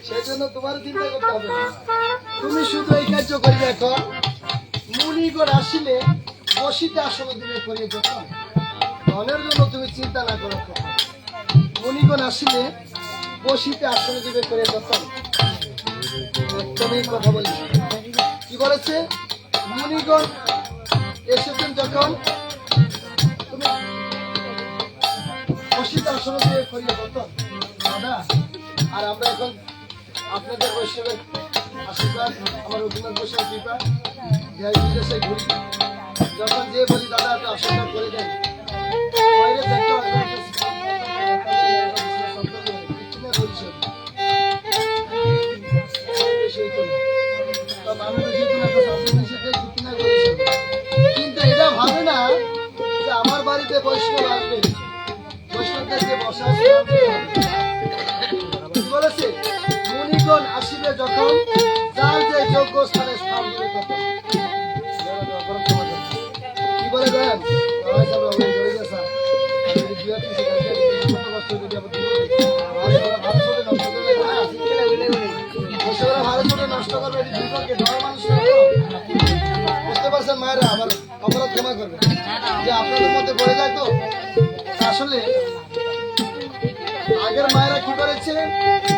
সেই জন্য তোমার চিন্তা করতে হবে না। তুমি শুধু এই কার্য করি দেখো, মুনিগণ আসিলে বসিতে আসন দিলে করিয়ে যখন, ধনের জন্য তুমি চিন্তা না করো। মুনিগণ আসিলে বসিতে আসন দিবে করে যখন, তুমি কথা বলি কি বলেছে? মুনিগণ এসেছেন যখন তুমি বসিতে আসন দিবে করিয়ে যখন দাদা। আর আমরা এখন আপনাদের বৈষ্ণবের আশীর্বাদ, আমার রঘুনাথ বৈষ্ণব কৃপা দেশ বিদেশে ঘুরি, যখন যে বলি দাদা একটা আশীর্বাদ করে দেন, বাইরে দেখতে কিন্তু এটা ভাবে না যে আমার বাড়িতে বৈষ্ণব আসবে, বৈষ্ণবদের যে বসা আছে কি বলেছে? মুনিগণ আসিবে যখন, যার যে যোগ্য স্থানে স্থান দিবে তখন। কি বলে দেন? নষ্ট করবে বুঝতে পারছেন মায়েরা? আমার অপরাধ ক্ষমা করবে যে আপনাদের মধ্যে পড়ে যায় তো। আসলে আগের মায়েরা কি করেছে?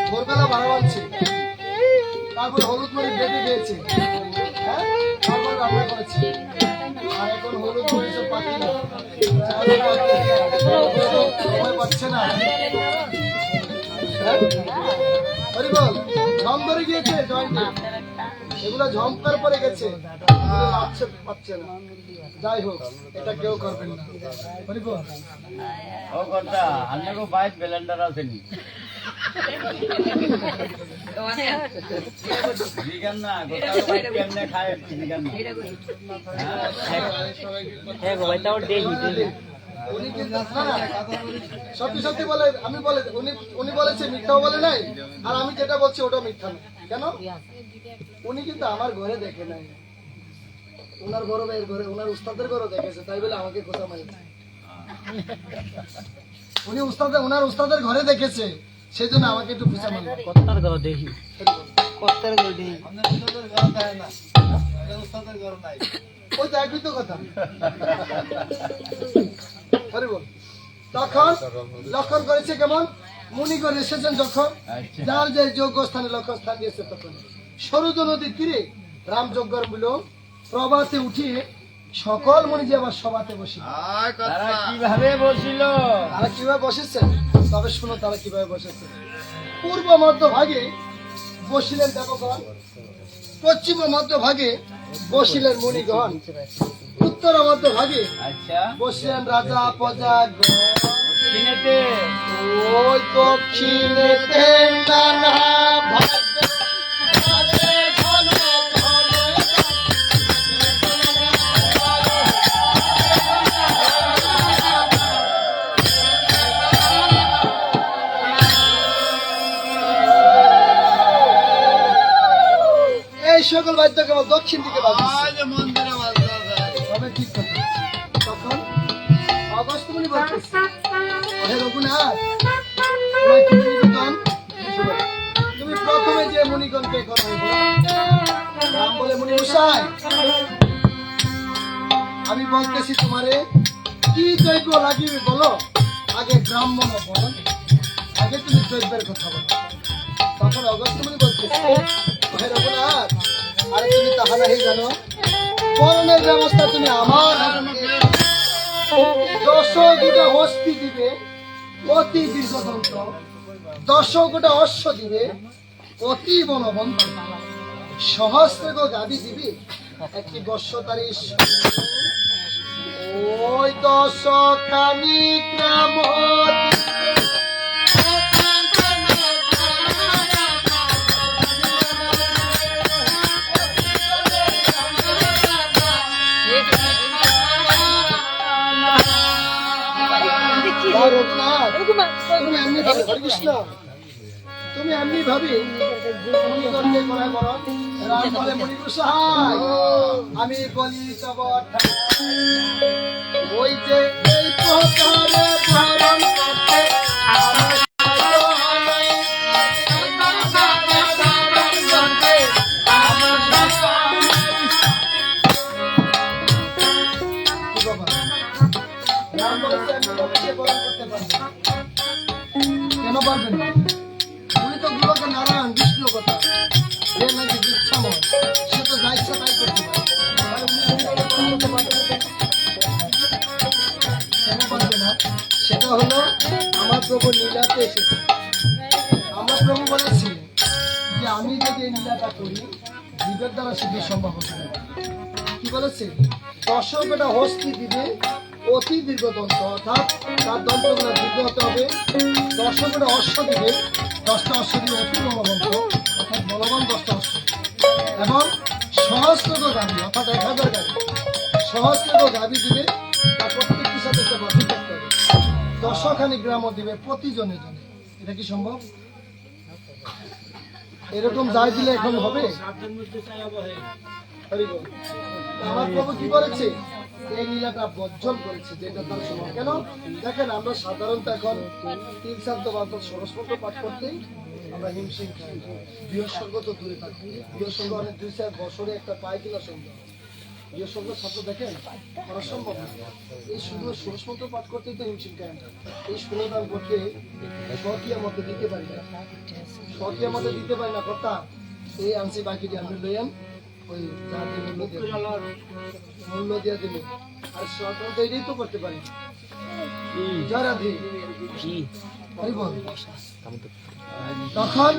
ভোরবেলা ভাড়া বাঁধছে, তারপর হলুদ মরিচ বেটে গিয়েছে, হ্যাঁ, তারপর রান্না করেছে। আর এখন হলুদ মরিচ পাখি সময় পাচ্ছে না, হরি বল, ঝম ধরে গিয়েছে জয়েন্টে, এগুলো ঝমকার পরে গেছে, পাচ্ছে না। যাই হোক, এটা কেউ করবেন না। হরি বল। ও কথা আপনাকে বাইক ব্লেন্ডার আসেনি বিজ্ঞান না, গোটা বাইক কেমনে খায় বিজ্ঞান না। হ্যাঁ গো ভাই, তাও দেখি উনি কিন্তু সত্যি সত্যি বলে, আমি বলে উনি বলেছে, মিথ্যাও বলে নাই, আর আমি যেটা বলছি ওটা মিথ্যা না। কেন? উনি কিন্তু আমার ঘরে দেখে নাই, ওনার বড় ভাইয়ের ঘরে, ওনার উস্তাদের ঘরে দেখেছে, তাই বলে আমাকে কথা মানি। উনি ওনার উস্তাদের ঘরে দেখেছে, সেই জন্য আমাকে একটু খুঁজা মানি। কত্তার ঘর দেখি, কত্তার ঘর দেখি। ওই তো একই তো কথা। তখন লক্ষণ করেছে কেমন? মুনিগণ এসেছেন যখন, যার যে যোগ্য স্থানে লক্ষণ স্থান দিয়েছে তখন। সরুজ নদীর তীরে রামযজ্ঞর মিলন প্রভাতে উঠিয়ে সকল মুনি যে আবার সভাতে বসে। তারা কিভাবে বসিল? তারা কিভাবে বসেছেন? তবে শুনো তারা কিভাবে বসেছে। পূর্ব মধ্য ভাগে বসিলেন দেবগণ, পশ্চিম মধ্য ভাগে বসিলেন মুনিগণ, উত্তর মধ্য ভাগে আচ্ছা বসিলেন রাজা প্রজা। দক্ষিণেতে ওই দক্ষিণেতে নানা ভাগে এই সকল বাদ্য কেবল দক্ষিণ দিকে বাজছে। তবে ঠিক কথা। তখন অগস্ত্য মুনি বলতেছে, হে রঘুনাথ, তুমি প্রথমে যে মুনিগণ মুনিগণকে করাই বরণ। রাম বলে মুনি মশাই, আমি বলতেছি তোমারে কি দ্রব্য লাগিবে বলো, আগে ব্রাহ্মণ বরণ, আগে তুমি দ্রব্যের কথা বলো। তখন অগস্ত্যমুনি বলতেছে, হে রঘুনাথ, আরে তুমি তাহা নাহি জানো, বরণের ব্যবস্থা তুমি আমার হাতে। 10 গোটা হস্তি দিবে অতি দীর্ঘদন্ত, 10 গোটা অশ্ব দিবে অতি বলবন্ত, সহস্র গাভী দিবি একটি বর্ষতারি। ওই 10 খানি গ্রাম রঘুনাথ, তুমি এমনি ভাবে হরে কৃষ্ণ, তুমি এমনি ভাবি মুনিগণকে করাই বরণ। রাম বলে মুনি মশাই, আমি বলি তব ওই যে এই প্রকারে বরণ করতে আমার কি বাবা, রাম বলেছে আমি তোমাকে বরণ করতে পারবো না। কেন পারবেন না? উনি তো বিবেকে নারায়ণ বিষ্ণু কথা, যে নাকি ইচ্ছাময়, সে তো যা ইচ্ছা তাই করতে পারে। তাহলে উনি মুনিগণকে বরণ করতে পারবে না? কেন পারবে না? সেটা হলো আমার প্রভু লীলাতে এসেছে। আমার প্রভু বলেছিলেন যে আমি যদি এই লীলাটা করি, জীবের দ্বারা সিদ্ধ সম্ভব হবে না। কি বলেছে? 10 গোটা হস্তি দিবে অতি দীর্ঘ দন্ত, অর্থাৎ তার দন্তগুলো দীর্ঘ হতে হবে। 10 গোটা অশ্ব দিবে, 10টা অশ্ব দিবে অতি বলবন্ত, অর্থাৎ বলবান 10টা অশ্ব, এবং সহস্র গাভী অর্থাৎ 1000 গাভী, সহস্র গাভী দিবে, তার প্রত্যেকটির সাথে একটা বাছুর করতে হবে। 10 খানি গ্রাম দিবে প্রতি জনে জনে। এটা কি সম্ভব? এরকম যাই দিলে এখন হবে? হরি বল। আমার প্রভু কি করেছে? এই লীলাটা বর্জন করেছে, যেটা তার সময়। কেন দেখেন, আমরা সাধারণত এখন 3 শান্ত বার্তা ষোড়শমন্ত্র পাঠ করতেই আমরা হিমশিম খাই। বৃহস্পর্গ তো দূরে থাকি, বৃহস্পর্গ অনেক 2-4 বছরে একটা পায় কিনা সম্ভব। বৃহস্পর্গ ছাত্র দেখেন করা সম্ভব না। এই শুধু ষোড়শমন্ত্র পাঠ করতেই তো হিমশিম খাই। এই 16 দান করতে স্বকীয়ার মধ্যে দিতে পারি না, স্বকীয়ার মধ্যে দিতে পারি না কথা। এই আনছি বাকিটি আমি লইয়াম, ওই যা মূল্য দিয়ে দিল। আর সরকার তো এটাই তো করতে পারি। যারা দিই তখন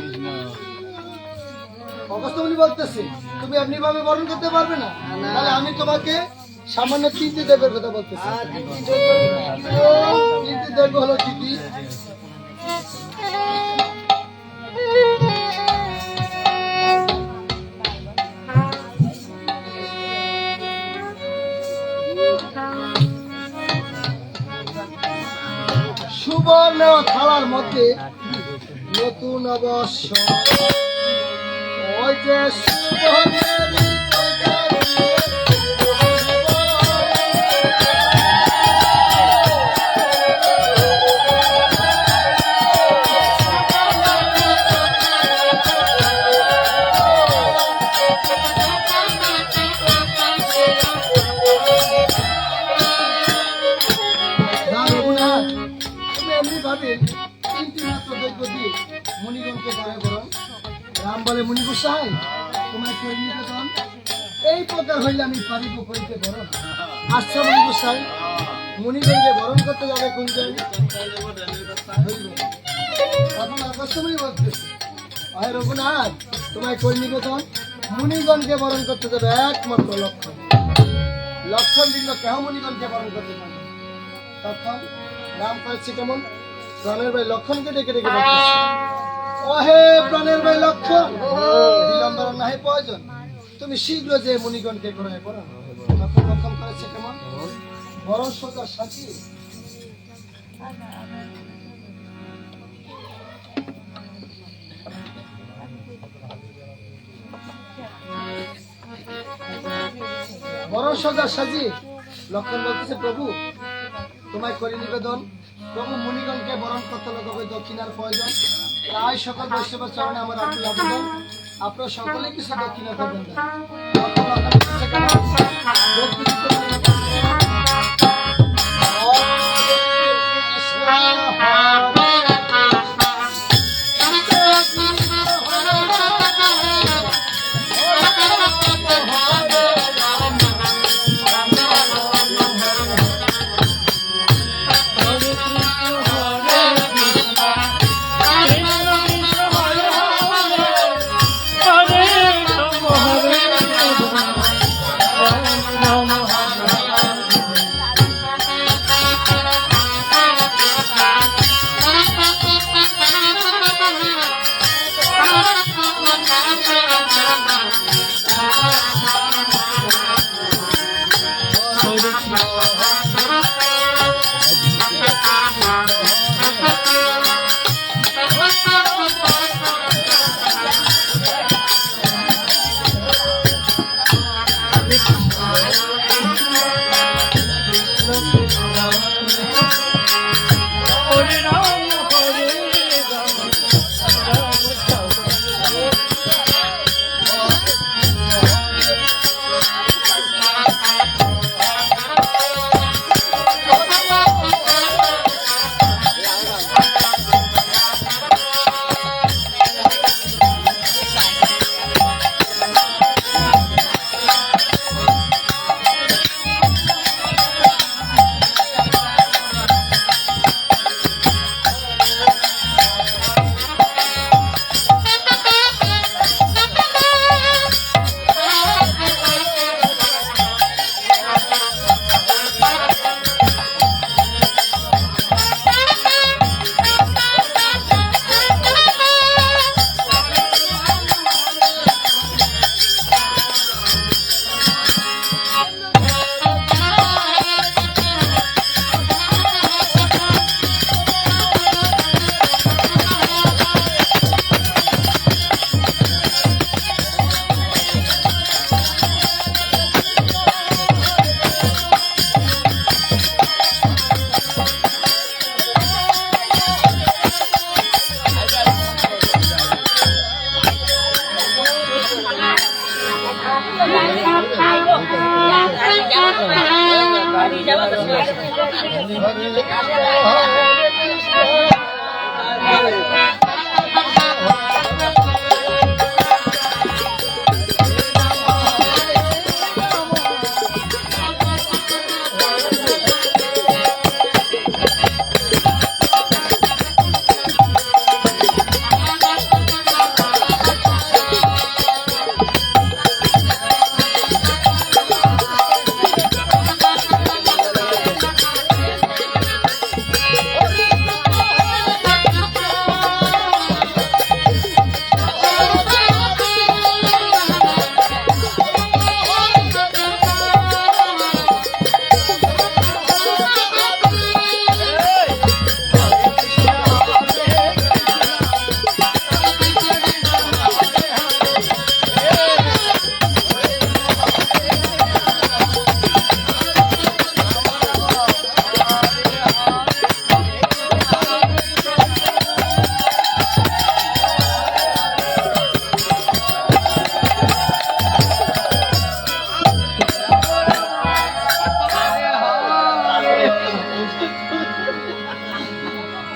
অগস্ত্যমুনি বলতেছে, তুমি এমনি ভাবে বরণ করতে পারবে না, তাহলে আমি তোমাকে সামান্য 3টি দেবের কথা বলতেছি। 3টি দেব হলো কি কি? সুবর্ণ থালার মধ্যে নতুন অবশ্য, ওই যে সুবর্ণের মুনিগণকে করে বরণ। রাম বলে মুনি গোসাই, তোমার নিবেদন এই প্রকার হইলে আমি পারিব করিতে বরণ। আচ্ছা মুনি গোসাই, মুনিগণকে বরণ করতে যাবে কোন জায়গায়? তখন অগস্ত্যমুনি বলতেছে, হে রঘুনাথ, তোমার কই নিবেদন? মুনিগণকে বরণ করতে যাবে একমাত্র লক্ষণ। লক্ষণ দিল কেহ মুনিগণকে বরণ করতে পারে। তখন রাম করেছে কেমন? প্রাণের ভাই লক্ষণকে ডেকে ডেকে বলতেছে, ওহে প্রাণের ভাই লক্ষণ, বিলম্ব নাহি প্রয়োজন, তুমি শীঘ্র যে মুনিগণকে গ্রহণ করো। তখন লক্ষণ করেছে কেমন? বরণ সোজা সাথী বরণ সোজা সাজি। লক্ষণ বলতেছে, প্রভু তোমায় করি নিবেদন, প্রভু মুনিগণকে বরণ করতে লোক দক্ষিণার প্রয়োজন। তাই সকল বৈষ্ণবের চরণে আমার আকুল আবেদন, আপনারা সকলে কিছু দক্ষিণা করবেন না। অথবা আপনারা কিছু টাকা ভক্তি দিতে পারেন।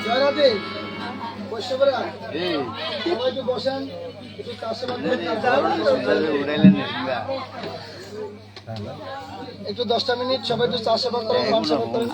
জয়রাধে, বসে পড়ে আয়। সবাই একটু বসেন, একটু চাষাবাদ করে একটু 10টা মিনিট সবাই একটু চাষাবাদ করেন, ব্যবসা করেন।